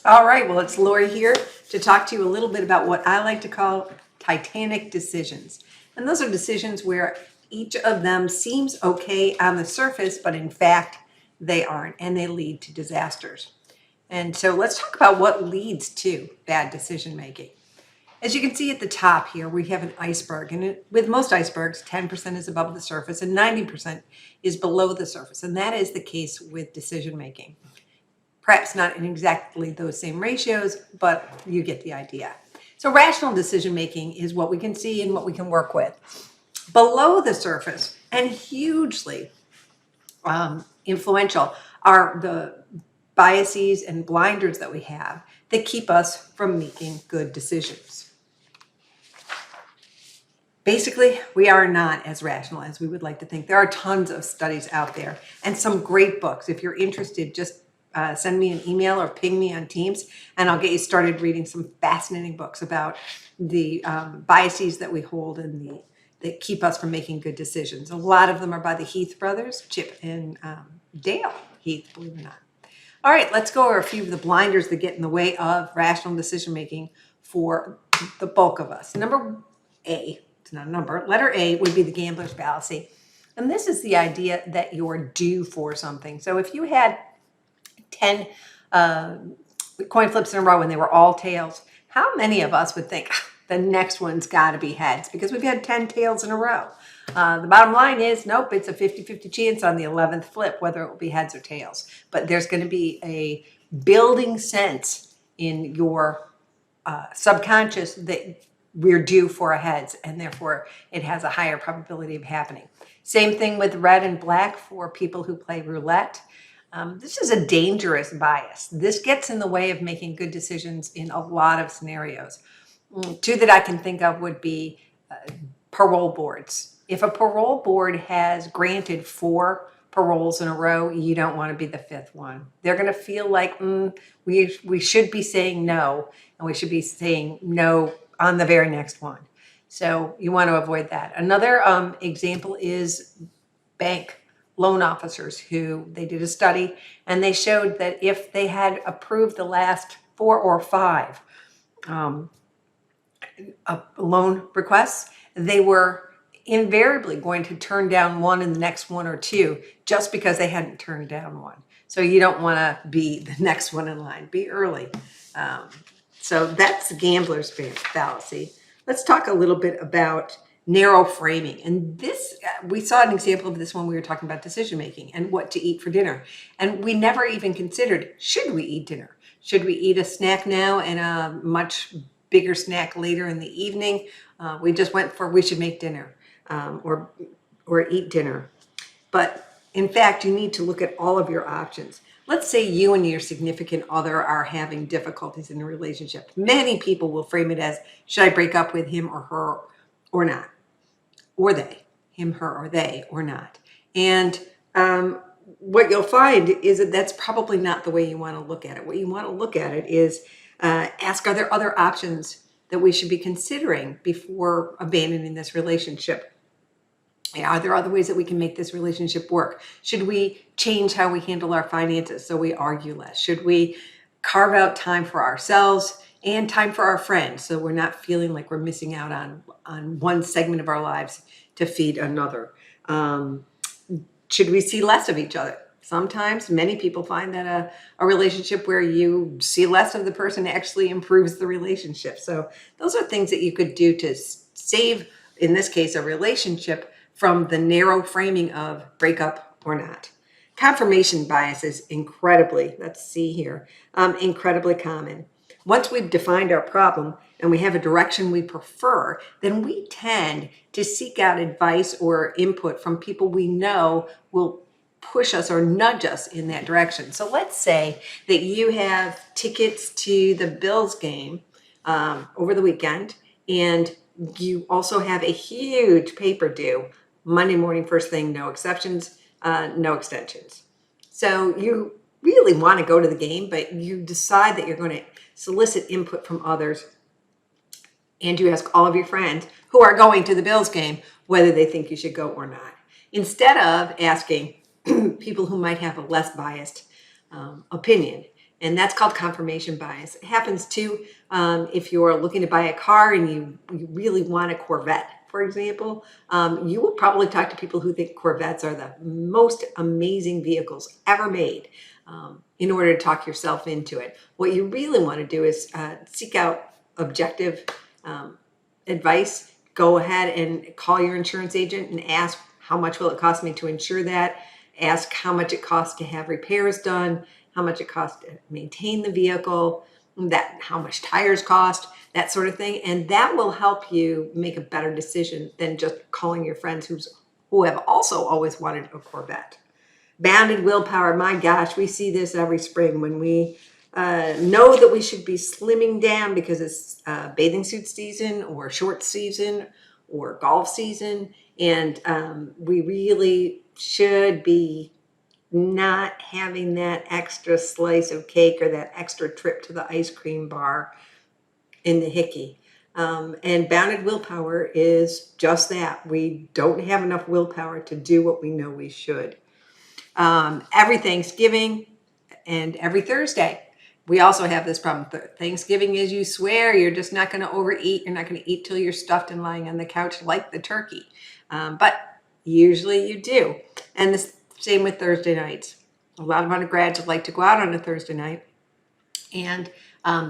All right, well, it's Lori here to talk to you a little bit about what I like to call Titanic decisions. And those are decisions where each of them seems okay on the surface, but in fact, they aren't, and they lead to disasters. And so let's talk about what leads to bad decision making. As you can see at the top here, we have an iceberg, and with most icebergs, 10% is above the surface and 90% is below the surface. And that is the case with decision making. Perhaps not in exactly those same ratios, but you get the idea. So rational decision making is what we can see and what we can work with. Below the surface, and hugely influential, are the biases and blinders that we have that keep us from making good decisions. Basically, we are not as rational as we would like to think. There are tons of studies out there and some great books. If you're interested, just send me an email or ping me on Teams, and I'll get you started reading some fascinating books about the biases that we hold and that keep us from making good decisions. A lot of them are by the Heath brothers, Chip and Dale Heath, believe it or not. All right, let's go over a few of the blinders that get in the way of rational decision making for the bulk of us. Number A, it's not a number, letter A would be the gambler's fallacy. And this is the idea that you're due for something. So if you had 10 coin flips in a row and they were all tails, how many of us would think the next one's got to be heads because we've had 10 tails in a row? The bottom line is, nope, it's a 50-50 chance on the 11th flip, whether it will be heads or tails. But there's going to be a building sense in your subconscious that we're due for a heads, and therefore it has a higher probability of happening. Same thing with red and black for people who play roulette. This is a dangerous bias. This gets in the way of making good decisions in a lot of scenarios. Two that I can think of would be parole boards. If a parole board has granted 4 paroles in a row, you don't want to be the 5th one. They're going to feel like we should be saying no, and we should be saying no on the very next one. So you want to avoid that. Another example is bank loan officers who they did a study, and they showed that if they had approved the last 4 or 5 loan requests, they were invariably going to turn down one in the next 1 or 2 just because they hadn't turned down one. So you don't want to be the next one in line. Be early. So that's the gambler's fallacy. Let's talk a little bit about narrow framing. And this, we saw an example of this when we were talking about decision making and what to eat for dinner. And we never even considered, should we eat dinner? Should we eat a snack now and a much bigger snack later in the evening? We just went for, we should make dinner or eat dinner. But in fact, you need to look at all of your options. Let's say you and your significant other are having difficulties in a relationship. Many people will frame it as, should I break up with him or her or not? Or they, him, her, or they, or not. And what you'll find is that that's probably not the way you want to look at it. What you want to look at it is ask, are there other options that we should be considering before abandoning this relationship? Are there other ways that we can make this relationship work? Should we change how we handle our finances so we argue less? Should we carve out time for ourselves and time for our friends so we're not feeling like we're missing out on one segment of our lives to feed another? Should we see less of each other? Sometimes many people find that a relationship where you see less of the person actually improves the relationship. So those are things that you could do to save, in this case, a relationship from the narrow framing of breakup or not. Confirmation bias is incredibly, let's see here, incredibly common. Once we've defined our problem and we have a direction we prefer, then we tend to seek out advice or input from people we know will push us or nudge us in that direction. So let's say that you have tickets to the Bills game over the weekend, and you also have a huge paper due Monday morning, first thing, no exceptions, no extensions. So you really want to go to the game, but you decide that you're going to solicit input from others, and you ask all of your friends who are going to the Bills game whether they think you should go or not, instead of asking people who might have a less biased opinion. And that's called confirmation bias. It happens too if you're looking to buy a car and you really want a Corvette, for example. You will probably talk to people who think Corvettes are the most amazing vehicles ever made in order to talk yourself into it. What you really want to do is seek out objective advice. Go ahead and call your insurance agent and ask, how much will it cost me to insure that? Ask how much it costs to have repairs done, how much it costs to maintain the vehicle, how much tires cost, that sort of thing. And that will help you make a better decision than just calling your friends who have also always wanted a Corvette. Bounded willpower, my gosh, we see this every spring when we know that we should be slimming down because it's bathing suit season or short season or golf season. And we really should be not having that extra slice of cake or that extra trip to the ice cream bar in the hickey. And bounded willpower is just that. We don't have enough willpower to do what we know we should. Every Thanksgiving and every Thursday, we also have this problem. Thanksgiving is you swear you're just not going to overeat. You're not going to eat till you're stuffed and lying on the couch like the turkey. But usually you do. And the same with Thursday nights. A lot of undergrads like to go out on a Thursday night. And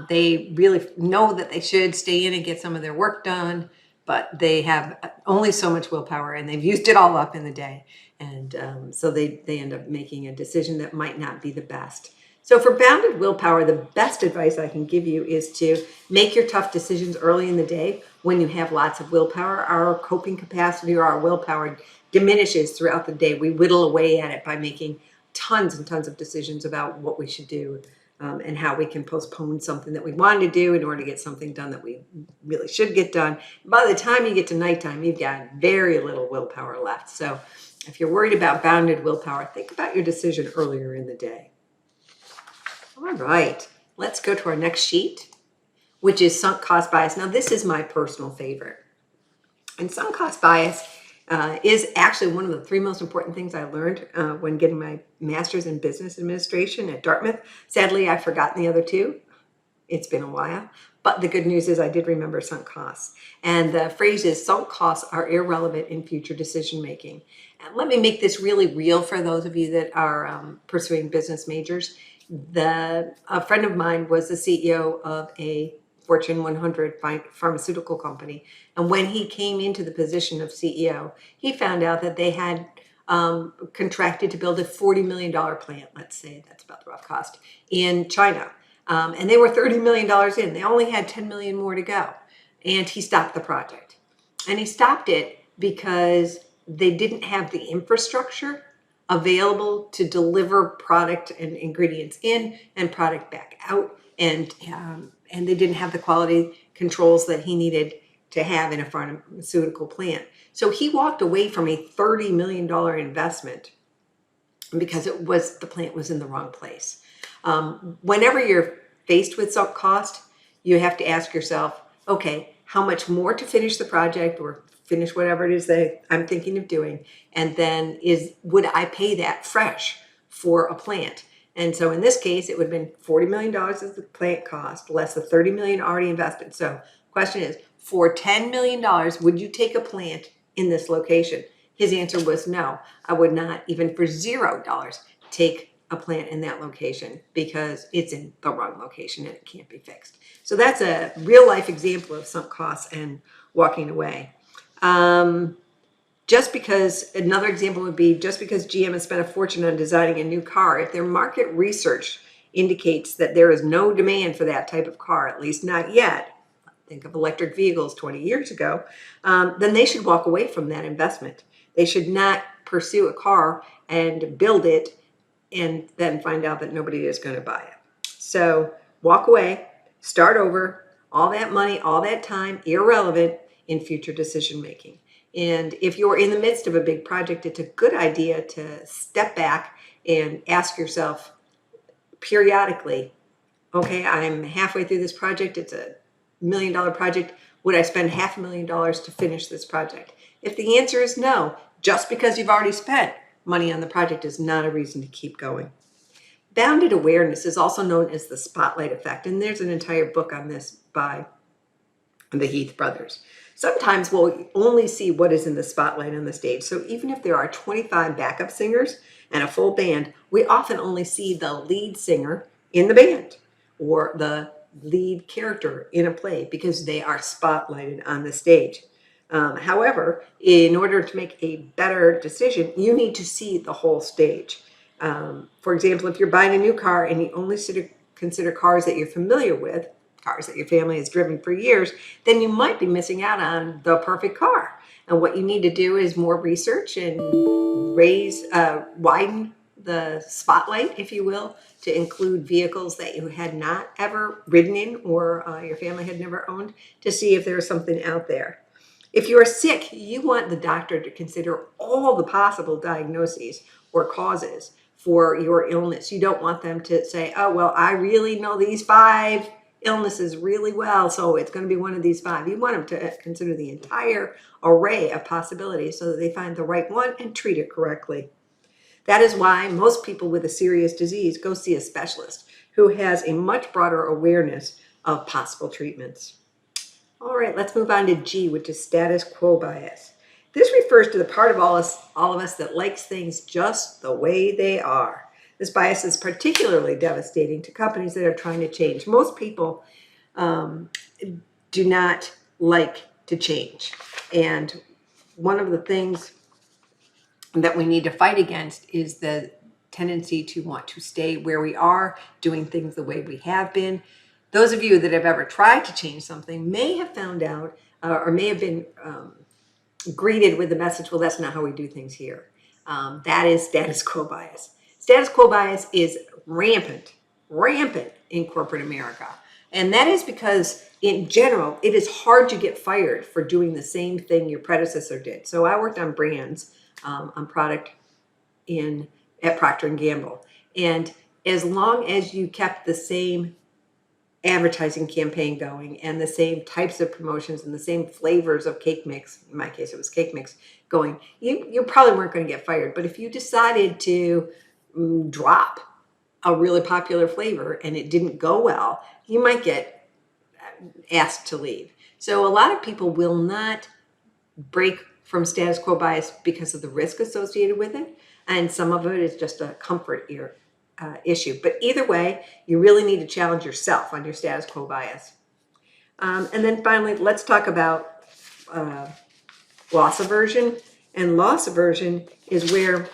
they really know that they should stay in and get some of their work done. But they have only so much willpower and they've used it all up in the day. And so they end up making a decision that might not be the best. So for bounded willpower, the best advice I can give you is to make your tough decisions early in the day when you have lots of willpower. Our coping capacity or our willpower diminishes throughout the day. We whittle away at it by making tons and tons of decisions about what we should do and how we can postpone something that we wanted to do in order to get something done that we really should get done. By the time you get to nighttime, you've got very little willpower left. So if you're worried about bounded willpower, think about your decision earlier in the day. All right, let's go to our next sheet, which is sunk cost bias. Now, this is my personal favorite. And sunk cost bias is actually one of the 3 most important things I learned when getting my master's in business administration at Dartmouth. Sadly, I've forgotten the other 2. It's been a while. But the good news is I did remember sunk costs. And the phrase is sunk costs are irrelevant in future decision making. And let me make this really real for those of you that are pursuing business majors. A friend of mine was the CEO of a Fortune 100 pharmaceutical company. And when he came into the position of CEO, he found out that they had contracted to build a $40 million plant, let's say, that's about the rough cost, in China. And they were $30 million in. They only had $10 million more to go. And he stopped the project. And he stopped it because they didn't have the infrastructure available to deliver product and ingredients in and product back out. And they didn't have the quality controls that he needed to have in a pharmaceutical plant. So he walked away from a $30 million investment because the plant was in the wrong place. Whenever you're faced with sunk cost, you have to ask yourself, okay, how much more to finish the project or finish whatever it is that I'm thinking of doing? And then would I pay that fresh for a plant? And so in this case, it would have been $40 million as the plant cost, less the $30 million already invested. So question is, for $10 million, would you take a plant in this location? His answer was no. I would not, even for $0, take a plant in that location because it's in the wrong location and it can't be fixed. So that's a real life example of sunk costs and walking away. Another example would be just because GM has spent a fortune on designing a new car, if their market research indicates that there is no demand for that type of car, at least not yet, think of electric vehicles 20 years ago, then they should walk away from that investment. They should not pursue a car and build it and then find out that nobody is going to buy it. So walk away, start over, all that money, all that time, irrelevant in future decision making. And if you're in the midst of a big project, it's a good idea to step back and ask yourself periodically, okay, I'm halfway through this project. It's a $1 million project. Would I spend $500,000 to finish this project? If the answer is no, just because you've already spent money on the project is not a reason to keep going. Bounded awareness is also known as the spotlight effect, and there's an entire book on this by the Heath brothers. Sometimes we'll only see what is in the spotlight on the stage. So even if there are 25 backup singers and a full band, we often only see the lead singer in the band or the lead character in a play because they are spotlighted on the stage. However, in order to make a better decision, you need to see the whole stage. For example, if you're buying a new car and you only consider cars that you're familiar with, cars that your family has driven for years, then you might be missing out on the perfect car. And what you need to do is more research and widen the spotlight, if you will, to include vehicles that you had not ever ridden in or your family had never owned, to see if there's something out there. If you're sick, you want the doctor to consider all the possible diagnoses or causes for your illness. You don't want them to say, oh, well, I really know these 5 illnesses really well, so it's going to be one of these 5. You want them to consider the entire array of possibilities so that they find the right one and treat it correctly. That is why most people with a serious disease go see a specialist who has a much broader awareness of possible treatments. All right, let's move on to G, which is status quo bias. This refers to the part of all of us that likes things just the way they are. This bias is particularly devastating to companies that are trying to change. Most people do not like to change. And one of the things that we need to fight against is the tendency to want to stay where we are, doing things the way we have been. Those of you that have ever tried to change something may have found out or may have been greeted with the message, well, that's not how we do things here. That is status quo bias. Status quo bias is rampant in corporate America. And that is because in general, it is hard to get fired for doing the same thing your predecessor did. So I worked on brands, on product at Procter & Gamble. And as long as you kept the same advertising campaign going and the same types of promotions and the same flavors of cake mix, in my case it was cake mix, going, you probably weren't going to get fired. But if you decided to drop a really popular flavor and it didn't go well, you might get asked to leave. So a lot of people will not break from status quo bias because of the risk associated with it, and some of it is just a comfort issue. But either way, you really need to challenge yourself on your status quo bias. And then finally, let's talk about loss aversion. And loss aversion is where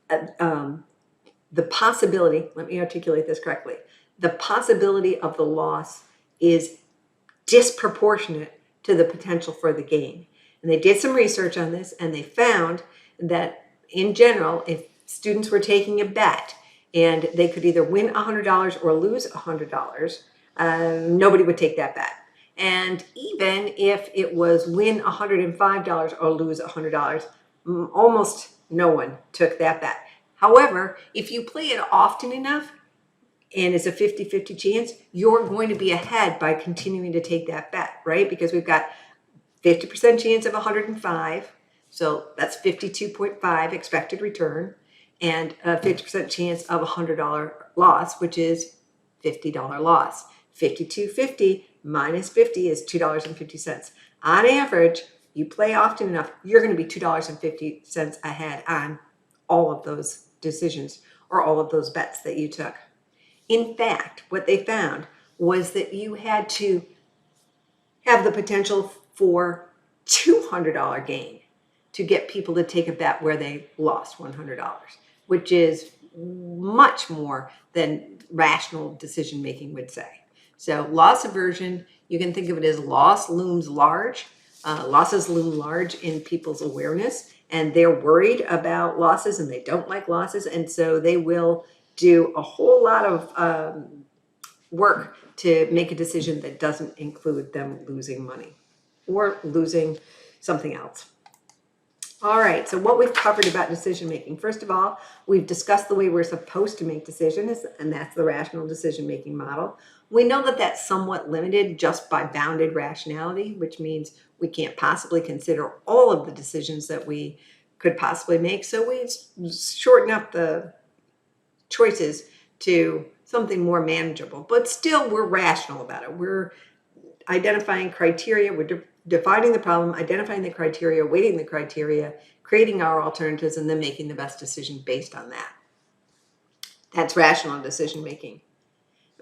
the possibility, let me articulate this correctly, the possibility of the loss is disproportionate to the potential for the gain. And they did some research on this, and they found that in general, if students were taking a bet and they could either win $100 or lose $100, nobody would take that bet. And even if it was win $105 or lose $100, almost no one took that bet. However, if you play it often enough and it's a 50-50 chance, you're going to be ahead by continuing to take that bet, right? Because we've got 50% chance of 105, so that's 52.5 expected return, and a 50% chance of $100 loss, which is $50 loss. 52.50 minus 50 is $2.50. On average, you play often enough, you're going to be $2.50 ahead on all of those decisions or all of those bets that you took. In fact, what they found was that you had to have the potential for $200 gain to get people to take a bet where they lost $100, which is much more than rational decision making would say. So loss aversion, you can think of it as loss looms large. Losses loom large in people's awareness, and they're worried about losses and they don't like losses. And so they will do a whole lot of work to make a decision that doesn't include them losing money or losing something else. All right, so what we've covered about decision making. First of all, we've discussed the way we're supposed to make decisions, and that's the rational decision making model. We know that that's somewhat limited just by bounded rationality, which means we can't possibly consider all of the decisions that we could possibly make. So we shorten up the choices to something more manageable. But still, we're rational about it. We're identifying criteria, we're defining the problem, identifying the criteria, weighting the criteria, creating our alternatives, and then making the best decision based on that. That's rational decision making.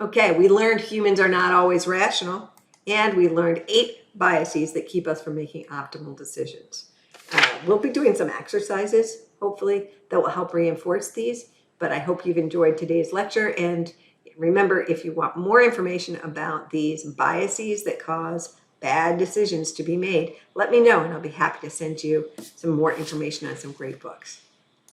Okay, we learned humans are not always rational, and we learned 8 biases that keep us from making optimal decisions. We'll be doing some exercises, hopefully, that will help reinforce these, but I hope you've enjoyed today's lecture. And remember, if you want more information about these biases that cause bad decisions to be made, let me know, and I'll be happy to send you some more information on some great books.